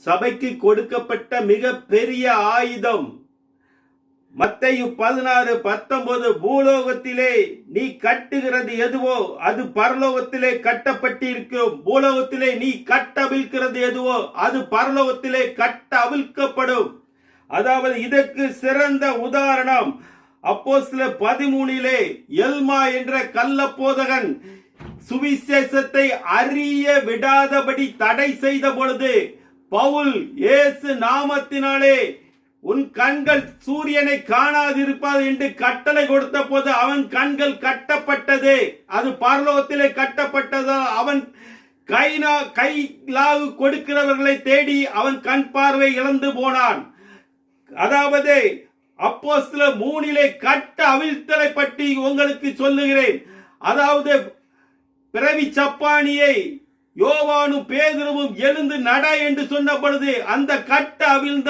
சபைக்கு கொடுக்கப்பட்ட மிக பெரிய ஆயுதம். மத்தேயு 16:19 பூலோகத்திலே நீ கட்டுகிறது எதுவோ அது பரலோகத்திலே கட்டப்பட்டிருக்கும், பூலோகத்திலே நீ கட்டவிழ்க்கிறது எதுவோ அது பரலோகத்திலே கட்டவிழ்க்கப்படும். அதாவது இதற்கு சிறந்த உதாரணம் அப்போஸ்தலர் 13 எல்மா என்ற கள்ளப்போதகன் சுவிசேஷத்தை அறிய விடாதபடி தடை செய்த பொழுது பவுல் இயேசு நாமத்தினாலே உன் கண்கள் சூரியனை காணாதிருப்பாது என்று கட்டளை கொடுத்த போது அவன் கண்கள் கட்டப்பட்டது. அது பரலோகத்திலே கட்டப்பட்டதா. அவன் கைலாகு கொடுக்கிறவர்களை தேடி அவன் கண் பார்வை இழந்து போனான். அதாவது அப்போஸ்தலர் 3 கட்ட அவிழ்த்தலை பற்றி உங்களுக்கு சொல்லுகிறேன். அதாவது பிறவி சப்பானியை யோவானும் பேதுருவும் எழுந்து நட என்று சொன்ன பொழுது அந்த கட்ட அவிழ்ந்த